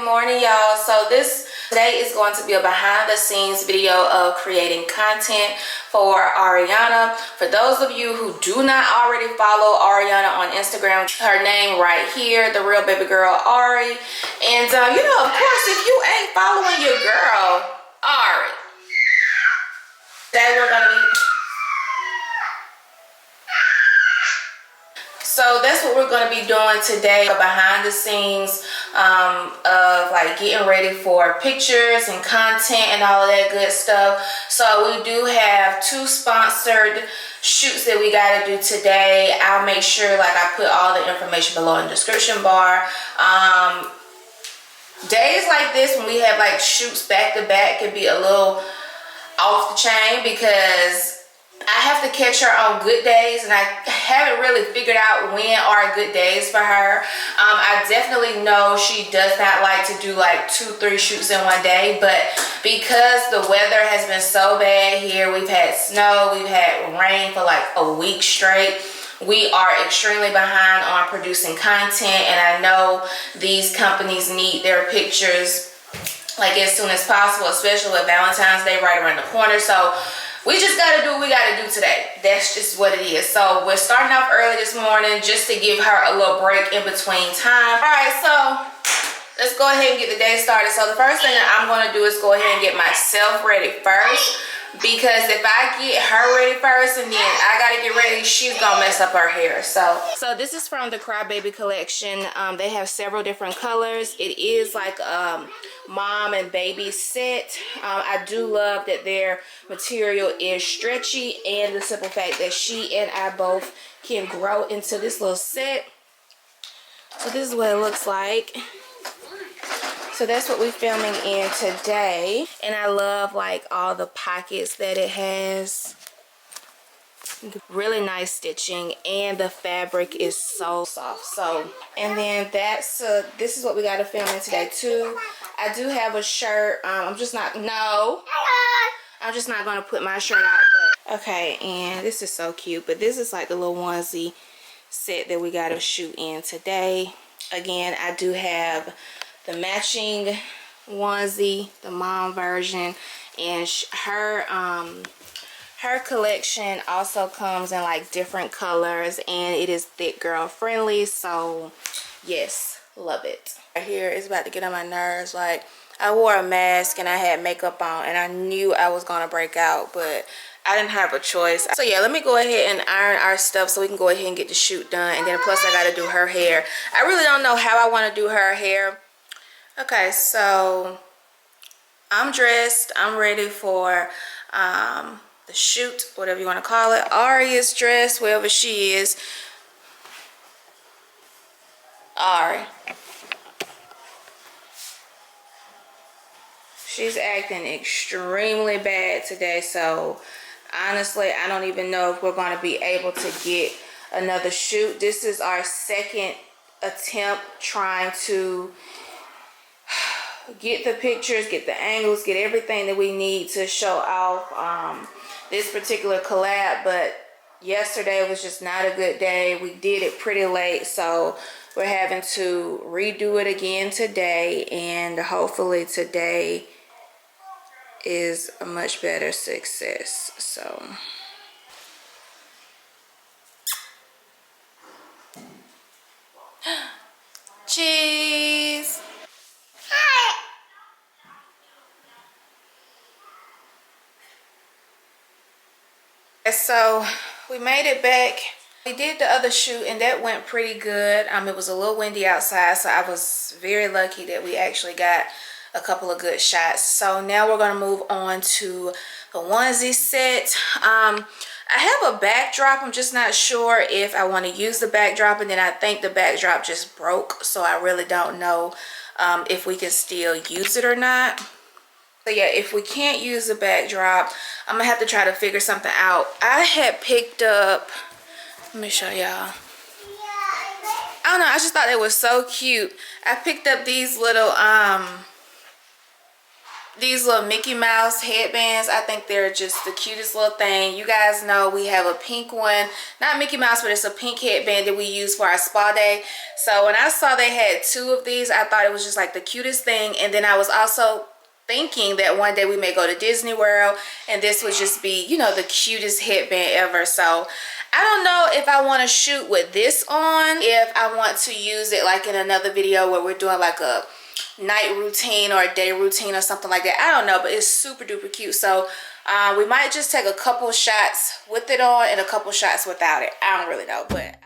Good morning, y'all. So today is going to be a behind the scenes video of creating content for Ariana. For those of you who do not already follow Ariana on Instagram, her name right here, the real baby girl Ari. And of course, if you ain't following your girl Ari, today we're gonna be. So that's what we're going to be doing today, behind the scenes of like getting ready for pictures and content and all of that good stuff. So we do have 2 sponsored shoots that we got to do today. I'll make sure like I put all the information below in the description bar. Days like this when we have like shoots back to back can be a little off the chain because I have to catch her on good days, and I haven't really figured out when are good days for her. I definitely know she does not like to do like 2-3 shoots in one day, but because the weather has been so bad here, we've had snow, we've had rain for like a week straight. We are extremely behind on producing content, and I know these companies need their pictures like as soon as possible, especially with Valentine's Day right around the corner. So we just gotta do what we gotta do today. That's just what it is. So we're starting off early this morning just to give her a little break in between time. All right, so let's go ahead and get the day started. So the first thing that I'm gonna do is go ahead and get myself ready first, because if I get her ready first and then I gotta get ready, she's gonna mess up her hair. So this is from the Crybaby collection. They have several different colors. It is like mom and baby set. I do love that their material is stretchy, and the simple fact that she and I both can grow into this little set. So this is what it looks like. So that's what we're filming in today, and I love like all the pockets that it has. Really nice stitching, and the fabric is so soft. So, and then this is what we got to film in today too. I do have a shirt. I'm just not gonna put my shirt out, but okay. And this is so cute, but this is like the little onesie set that we got to shoot in today. Again, I do have the matching onesie, the mom version, and her collection also comes in like different colors, and it is thick girl friendly. So yes, love it. Right here is about to get on my nerves. Like, I wore a mask and I had makeup on, and I knew I was gonna break out, but I didn't have a choice. So yeah, let me go ahead and iron our stuff so we can go ahead and get the shoot done. And then plus I gotta do her hair. I really don't know how I want to do her hair. Okay, so I'm dressed. I'm ready for the shoot, whatever you want to call it. Ari is dressed, wherever she is. Ari. She's acting extremely bad today, so honestly, I don't even know if we're going to be able to get another shoot. This is our second attempt trying to get the pictures, get the angles, get everything that we need to show off this particular collab. But yesterday was just not a good day. We did it pretty late, so we're having to redo it again today, and hopefully today is a much better success. So cheese. So we made it back. We did the other shoot, and that went pretty good. It was a little windy outside, so I was very lucky that we actually got a couple of good shots. So now we're going to move on to the onesie set. I have a backdrop. I'm just not sure if I want to use the backdrop, and then I think the backdrop just broke, so I really don't know if we can still use it or not. So yeah, if we can't use the backdrop, I'm gonna have to try to figure something out. I had picked up, let me show y'all. I don't know, I just thought they were so cute. I picked up these little these little Mickey Mouse headbands. I think they're just the cutest little thing. You guys know we have a pink one, not Mickey Mouse, but it's a pink headband that we use for our spa day. So when I saw they had 2 of these, I thought it was just like the cutest thing. And then I was also thinking that one day we may go to Disney World and this would just be, you know, the cutest headband ever. So I don't know if I want to shoot with this on, if I want to use it like in another video where we're doing like a night routine or a day routine or something like that. I don't know, but it's super duper cute. So we might just take a couple shots with it on and a couple shots without it. I don't really know, but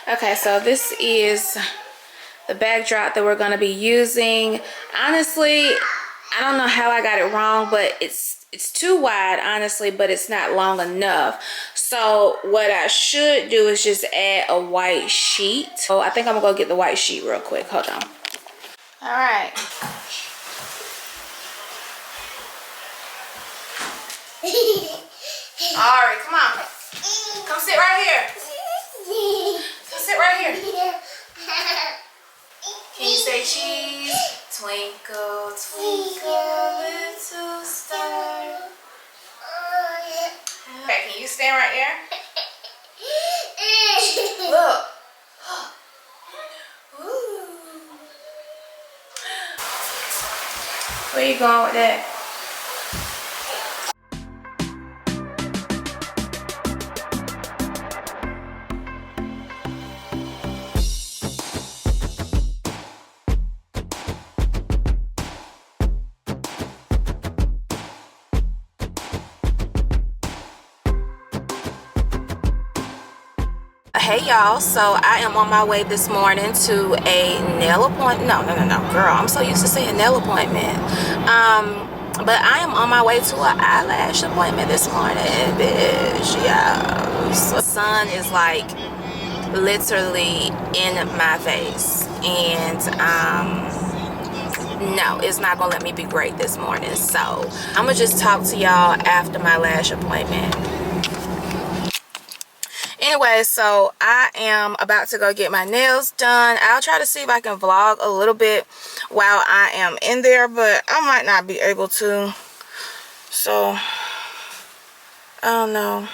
okay, so this is the backdrop that we're going to be using. Honestly, I don't know how I got it wrong, but it's too wide, honestly, but it's not long enough. So what I should do is just add a white sheet. So I think I'm going to go get the white sheet real quick. Hold on. All right. Ari, come on. Come sit right here. Come sit right here. Can you say cheese? Twinkle, twinkle, little star. Okay, can you stand right there? Look. Ooh. Where you going with that? Hey y'all, so I am on my way this morning to a nail appointment. No, girl, I'm so used to saying nail appointment. But I am on my way to an eyelash appointment this morning, bitch. Yeah, so the sun is like literally in my face, and no, it's not gonna let me be great this morning. So I'm gonna just talk to y'all after my lash appointment. Anyway, so I am about to go get my nails done. I'll try to see if I can vlog a little bit while I am in there, but I might not be able to. So, I don't know.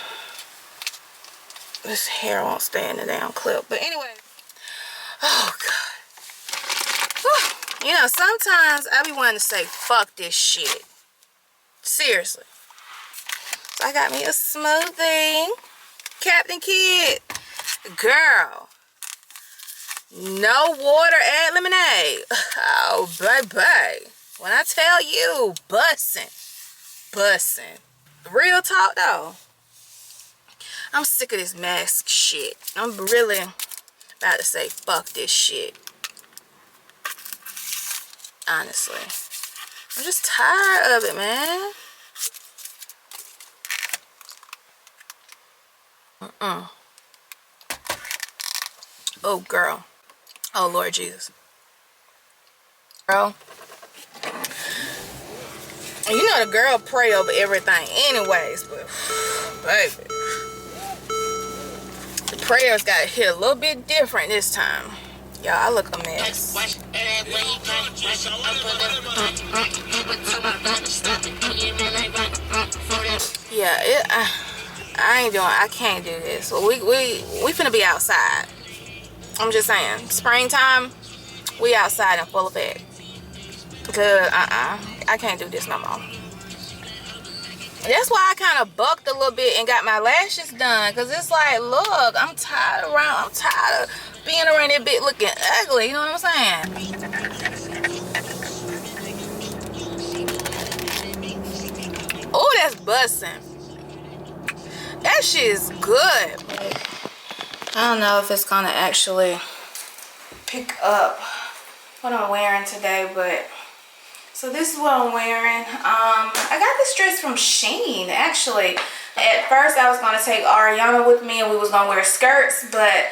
This hair won't stay in the damn clip. But anyway, oh God. Whew. You know, sometimes I be wanting to say, fuck this shit. Seriously. So I got me a smoothie. Captain Kid, girl, no water, add lemonade. Oh baby, when I tell you, bussin'. Real talk though, I'm sick of this mask shit. I'm really about to say fuck this shit, honestly. I'm just tired of it, man. Oh girl, oh Lord Jesus, girl, you know the girl pray over everything anyways, but baby, the prayers got hit a little bit different this time. Y'all, I look a mess. Yeah, I can't do this. Well, we finna be outside. I'm just saying, springtime, we outside in full effect. Because I can't do this no more. That's why I kind of bucked a little bit and got my lashes done. Because it's like, look, I'm tired of being around that bit looking ugly. You know what I'm saying? Oh, that's busting. That shit is good. I don't know if it's gonna actually pick up what I'm wearing today, but so this is what I'm wearing. I got this dress from Shein actually. At first I was gonna take Ariana with me and we was gonna wear skirts, but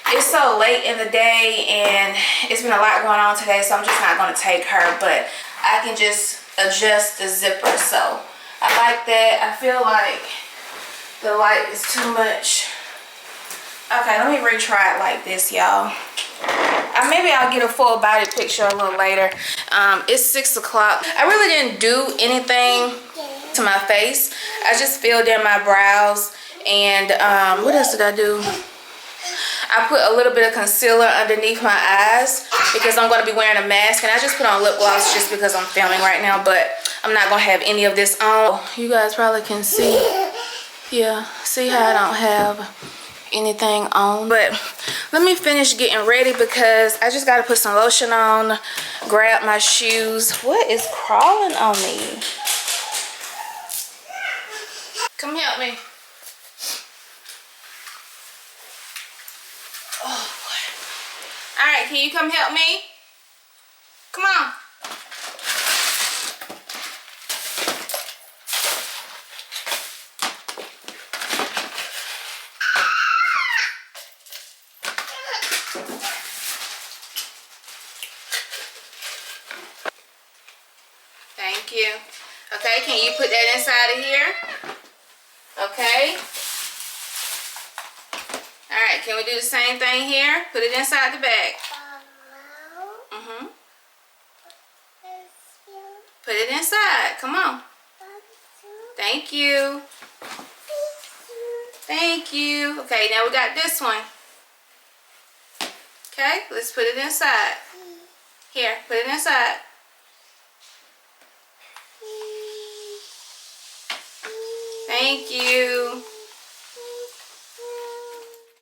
it's so late in the day and it's been a lot going on today, so I'm just not gonna take her, but I can just adjust the zipper. So I like that. I feel like the light is too much. Okay, let me retry it like this, y'all. Maybe I'll get a full body picture a little later. It's 6 o'clock. I really didn't do anything to my face. I just filled in my brows and what else did I do? I put a little bit of concealer underneath my eyes because I'm going to be wearing a mask, and I just put on lip gloss just because I'm filming right now, but I'm not going to have any of this on. You guys probably can see, yeah, see how I don't have anything on. But let me finish getting ready because I just got to put some lotion on, grab my shoes. What is crawling on me? Come help me. Oh boy. All right, can you come help me? Come on. Thank you. Okay, can you put that inside of here? Okay. All right, can we do the same thing here? Put it inside the bag. Mm-hmm. Put it inside. Come on. Thank you. Thank you. Okay, now we got this one. Okay, let's put it inside. Here, put it inside. Thank you.